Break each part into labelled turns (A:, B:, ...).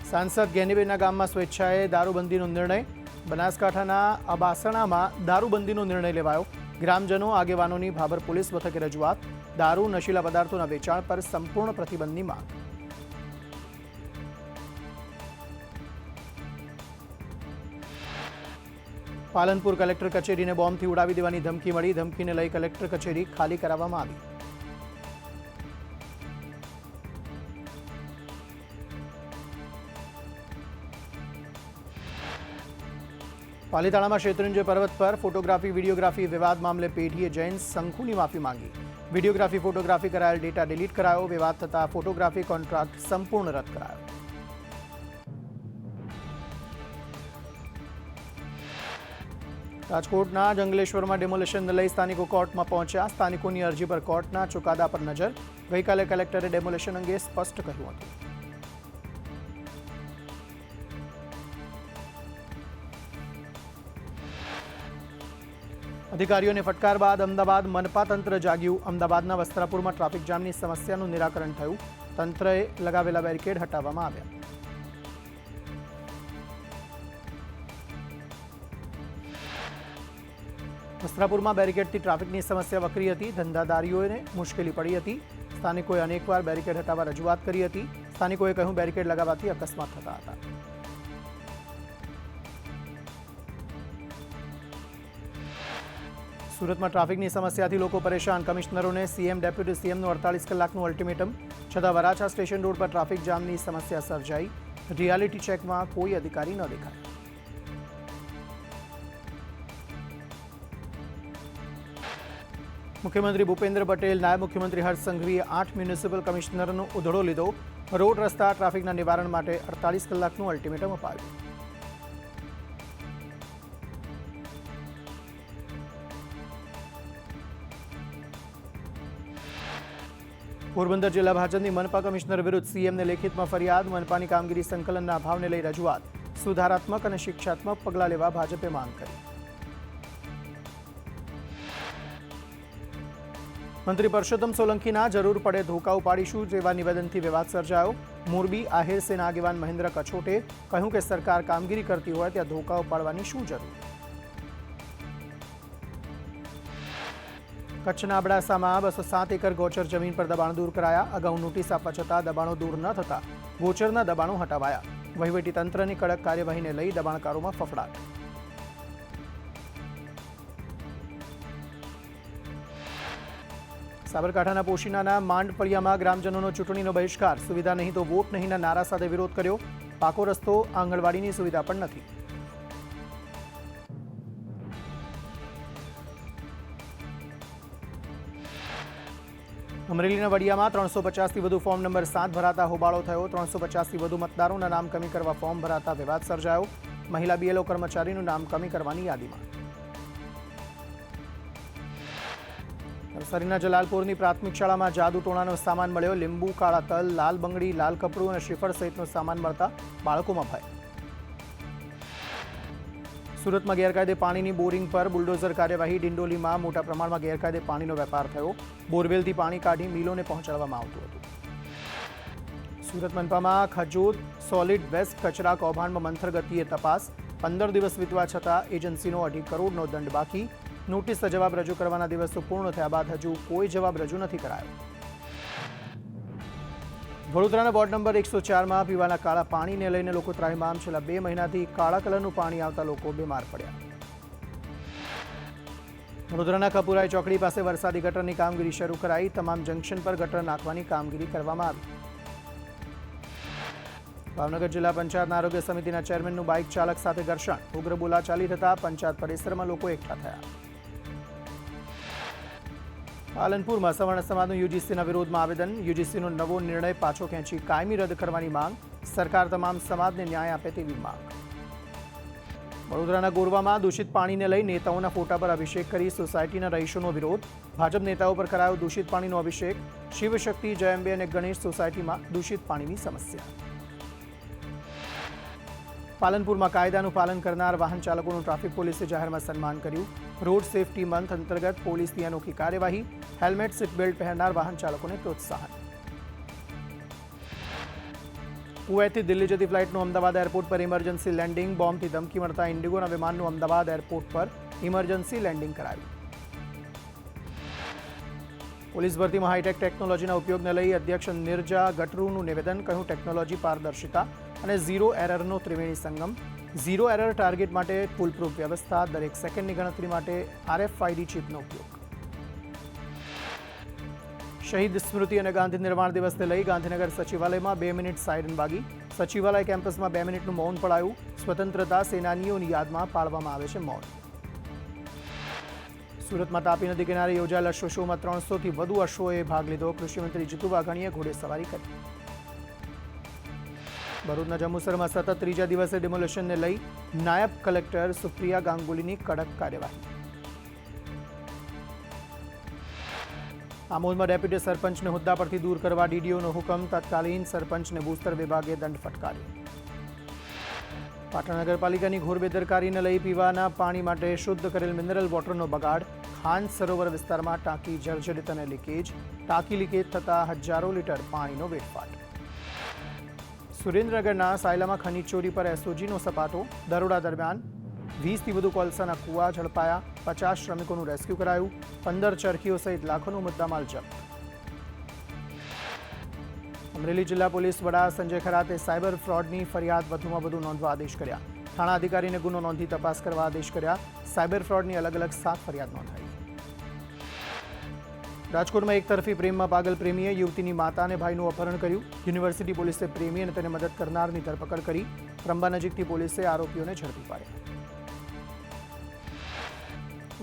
A: सांसद ज्ञानीबेनના ગામમાં સ્વેચ્છાએ દારૂબંધીનો નિર્ણય. બનાસકાંઠાના અબાસણામાં દારૂબંધીનો નિર્ણય લેવાયો. ગ્રામજનો આગેવાનોની ભાભર પોલીસ મથકે રજૂઆત. દારૂ નશીલા પદાર્થોના વેચાણ પર સંપૂર્ણ પ્રતિબંધની માંગ. પાલનપુર કલેક્ટર કચેરીને બોમ્બથી ઉડાવી દેવાની ધમકી મળી. ધમકીને લઈ કલેક્ટર કચેરી ખાલી કરાવવામાં આવી. પાલીતાણામાં શેત્રુંજય પર્વત પર ફોટોગ્રાફી વિડીયોગ્રાફી વિવાદ મામલે પેઢીએ જૈન શંખુની માફી માંગી. વિડીયોગ્રાફી ફોટોગ્રાફી કરાયેલ ડેટા ડિલીટ કરાયો. વિવાદ થતા ફોટોગ્રાફી કોન્ટ્રાક્ટ સંપૂર્ણ રદ કરાયો. રાજકોટના જંગલેશ્વરમાં ડેમોલેશનને લઈ સ્થાનિકો કોર્ટમાં પહોંચ્યા. સ્થાનિકોની અરજી પર કોર્ટના ચુકાદા પર નજર. ગઈકાલે કલેક્ટરે ડેમોલેશન અંગે સ્પષ્ટ કહ્યું હતું. અધિકારીઓને ફટકાર બાદ અમદાવાદ મનપા તંત્ર જાગ્યું. અમદાવાદના વસ્ત્રાપુરમાં ટ્રાફિક જામની સમસ્યાનું નિરાકરણ થયું. તંત્રએ લગાવેલા બેરિકેડ હટાવવામાં આવ્યા. વસ્ત્રાપુરમાં બેરિકેડથી ટ્રાફિકની સમસ્યા વકરી હતી. ધંધાદારીઓને મુશ્કેલી પડી હતી. સ્થાનિકોએ અનેકવાર બેરિકેડ હટાવવા રજૂઆત કરી હતી. સ્થાનિકોએ કહ્યું બેરિકેડ લગાવવાથી અકસ્માત થતા હતા. સુરતમાં ટ્રાફિકની સમસ્યાથી લોકો પરેશાન. કમિશનરોને સીએમ ડેપ્યુટી સીએમનું 48 કલાકનું અલ્ટિમેટમ. છતાં વરાછા સ્ટેશન રોડ પર ટ્રાફિક જામની સમસ્યા સર્જાઈ. રિયાલિટી ચેકમાં કોઈ અધિકારી ન દેખાયા. મુખ્યમંત્રી ભૂપેન્દ્ર પટેલ, નાયબ મુખ્યમંત્રી હર્ષ સંઘવીએ 8 મ્યુનિસિપલ કમિશનરનો ઉધડો લીધો. રોડ રસ્તા ટ્રાફિકના નિવારણ માટે 48 કલાકનું અલ્ટિમેટમ અપાયું. પોરબંદર જિલ્લા ભાજપની મનપા કમિશનર વિરુદ્ધ સીએમને લેખિતમાં ફરિયાદ. મનપાની કામગીરી સંકલનના અભાવને લઈ રજૂઆત. સુધારાત્મક અને શિક્ષાત્મક પગલાં લેવા ભાજપે માંગ કરી. મંત્રી પરસોત્તમ સોલંકીના જરૂર પડે ધોકા ઉપાડીશું જેવા નિવેદનથી વિવાદ સર્જાયો. મોરબી આહિર સેના આગેવાન મહેન્દ્ર કછોટે કહ્યું કે સરકાર કામગીરી કરતી હોય ત્યાં ધોકા ઉપાડવાની શું જરૂર. કચ્છના અબડાસામાં 207 એકર ગોચર જમીન પર દબાણ દૂર કરાયા. અગાઉ નોટિસ આપવા છતાં દબાણો દૂર ન થતા ગોચરના દબાણો હટાવાયા. વહીવટી તંત્રની કડક કાર્યવાહીને લઈ દબાણકારોમાં ફફડાટ. સાબરકાંઠાના પોશીનાના માંડફળિયામાં ગ્રામજનોનો ચૂંટણીનો બહિષ્કાર. સુવિધા નહીં તો વોટ નહીંના નારા સાથે વિરોધ કર્યો. પાકો રસ્તો, આંગણવાડીની સુવિધા પણ નથી. અમરેલીના વડિયામાં 350થી વધુ ફોર્મ નંબર 7 ભરાતા હોબાળો થયો. 350થી વધુ મતદારોના નામ કમી કરવા ફોર્મ ભરાતા વિવાદ સર્જાયો. મહિલા બીએલઓ કર્મચારીનું નામ કમી કરવાની યાદીમાં. નવસારીના જલાલપુરની પ્રાથમિક શાળામાં જાદુ ટોણાનો સામાન મળ્યો. લીંબુ, કાળા તલ, લાલ બંગડી, લાલ કપડું અને શ્રીફળ સહિતનો સામાન મળતા બાળકોમાં ભય. સુરતમાં ગેરકાયદે પાણીની બોરિંગ પર બુલડોઝર કાર્યવાહી. ડિંડોલીમાં મોટા પ્રમાણમાં ગેરકાયદે પાણીનો વેપાર થયો. બોરવેલથી પાણી કાઢી મિલોને પહોંચાડવામાં આવતું હતું. સુરત મનપામાં ખજોદ સોલિડ વેસ્ટ કચરા કૌભાંડમાં મંથર ગતિએ તપાસ. 15 દિવસ વીતવા છતાં એજન્સીનો 2.5 કરોડનો દંડ બાકી. નોટિસ જવાબ રજૂ કરવાના દિવસો પૂર્ણ થયા બાદ હજુ કોઈ જવાબ રજૂ નથી કરાયો. વડોદરાના વોર્ડ નંબર 104માં પીવાના કાળા પાણીને લઈને લોકો ત્રાહિમામ. છેલ્લા 2 મહિનાથી કાળા કલરનું પાણી આવતા લોકો બીમાર પડ્યા. વડોદરાના કપુરાઈ ચોકડી પાસે વરસાદી ગટરની કામગીરી શરૂ કરાઈ. તમામ જંકશન પર ગટર નાખવાની કામગીરી કરવામાં આવી. ભાવનગર જિલ્લા પંચાયતના આરોગ્ય સમિતિના ચેરમેનનું બાઇક ચાલક સાથે ઘર્ષણ. ઉગ્ર બોલાચાલી થતા પંચાયત પરિસરમાં લોકો એકઠા થયા. પાલનપુરમાં સવર્ણ સમાજનું યુજીસીના વિરોધમાં આવેદન. યુજીસીનો નવો નિર્ણય પાછો ખેંચી કાયમી રદ કરવાની માંગ. સરકાર તમામ સમાજને ન્યાય આપે તેવી માંગ. વડોદરાના ગોરવામાં દૂષિત પાણીને લઈ નેતાઓના ફોટા પર અભિષેક કરી સોસાયટીના રહીશોનો વિરોધ. ભાજપ નેતાઓ પર કરાયો દૂષિત પાણીનો અભિષેક. શિવશક્તિ, જયંબે અને ગણેશ સોસાયટીમાં દૂષિત પાણીની સમસ્યા. પાલનપુરમાં કાયદાનું પાલન કરનાર વાહન ચાલકોનું ટ્રાફિક પોલીસે જાહેરમાં સન્માન કર્યું. રોડ સેફટી મંથ અંતર્ગત પોલીસની અનોખી કાર્યવાહી. હેલ્મેટ, સીટ બેલ્ટ પહેરનાર વાહન ચાલકોને પ્રોત્સાહન. કુવૈતથી દિલ્હી જતી ફ્લાઇટનું અમદાવાદ એરપોર્ટ પર ઇમરજન્સી લેન્ડિંગ. બોમ્બથી ધમકી મળતા ઇન્ડિગોના વિમાનનું અમદાવાદ એરપોર્ટ પર ઇમરજન્સી લેન્ડિંગ કરાયું. પોલીસ ભરતીમાં હાઈટેક ટેકનોલોજીના ઉપયોગને લઈ અધ્યક્ષ નિરજા ગટરુનું નિવેદન. કહ્યું, ટેકનોલોજી, પારદર્શિતા અને zero એરરનો Triveni Sangam. Zero error target માટે ફૂલપ્રૂફ વ્યવસ્થા. દરેક સેકન્ડની ગણતરી માટે RFID ચિપનો ઉપયોગ. શહીદ સ્મૃતિ અને ગાંધી નિર્માણ દિવસને લઈ ગાંધીનગર સચિવાલયમાં 2 મિનિટ સાયરન વાગી. સચિવાલય કેમ્પસમાં 2 મિનિટનું મૌન પડાયું. સ્વતંત્રતા સેનાનીઓની યાદમાં પાળવામાં આવે છે મૌન. સુરતમાં તાપી નદી કિનારે યોજાયેલા અશ્વ શોમાં 300થી વધુ અશ્વોએ ભાગ લીધો. કૃષિમંત્રી જીતુ વાઘાણીએ ઘોડેસવારી કરી. ભરૂચના જંબુસરમાં સતત ત્રીજા દિવસે ડિમોલેશનને લઈ નાયબ કલેક્ટર સુપ્રિયા ગાંગુલીની કડક કાર્યવાહી. આમોદમાં ડેપ્યુટી સરપંચને હોદ્દા પરથી દૂર કરવા DDOનો હુકમ. તત્કાલીન સરપંચને ભૂસ્તર વિભાગે દંડ ફટકાર્યો. પાટણ નગરપાલિકાની ઘોર બેદરકારીને લઈ પીવાના પાણી માટે શુદ્ધ કરેલ મિનરલ વોટરનો બગાડ. ખાન સરોવર વિસ્તારમાં ટાંકી જર્જરિત અને લીકેજ. ટાંકી લીકેજ થતાં હજારો લીટર પાણીનો વેડફાટ. સુરેન્દ્રનગરના સાયલામાં ખનીજ ચોરી પર SOGનો સપાટો. દરોડા દરમિયાન 20થી વધુ કોલસાના કૂવા ઝડપાયા. 50 શ્રમિકોનું રેસ્ક્યુ કરાયું. 15 ચરખીઓ સહિત લાખોનો મુદ્દામાલ જપ્ત. અમરેલી જિલ્લા પોલીસ વડા સંજય ખરાતે સાયબર ફ્રોડની ફરિયાદ વધુમાં વધુ નોંધવા આદેશ કર્યા. થાણા અધિકારીને ગુનો નોંધી તપાસ કરવા આદેશ કર્યા. સાયબર ફ્રોડની અલગ અલગ 7 ફરિયાદ નોંધાઈ. રાજકોટમાં એકતરફી પ્રેમમાં પાગલ પ્રેમીએ યુવતીની માતા અને ભાઈનું અપહરણ કર્યું. યુનિવર્સિટી પોલીસે પ્રેમી અને તેને મદદ કરનારની ધરપકડ કરી. ત્રંબા નજીકથી પોલીસે આરોપીઓને ઝડપી પાડ્યા.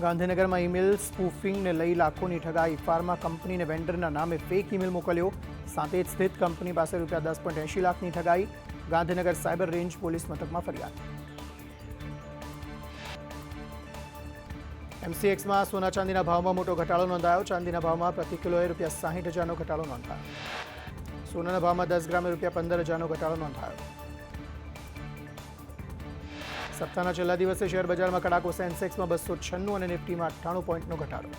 A: ગાંધીનગરમાં ઈમેલ સ્પૂફિંગને લઈ લાખોની ઠગાઈ. ફાર્મા કંપનીને વેન્ડરના નામે ફેક ઈમેલ મોકલ્યો. સાંતેજ સ્થિત કંપની પાસે ₹10.80 લાખની ઠગાઈ. ગાંધીનગર સાયબર રેન્જ પોલીસ મથકમાં ફરિયાદ. MCXમાં સોના ચાંદીના ભાવમાં મોટો ઘટાડો નોંધાયો. ચાંદીના ભાવમાં પ્રતિ કિલોએ ₹60,000નો ઘટાડો નોંધાયો. સોનાના ભાવમાં 10 ગ્રામે ₹15,000નો ઘટાડો નોંધાયો. સપ્તાહના છેલ્લા દિવસે શેર બજારમાં કડાકો. સેન્સેક્સમાં 296 અને નિફ્ટીમાં 98 પોઈન્ટનો ઘટાડો.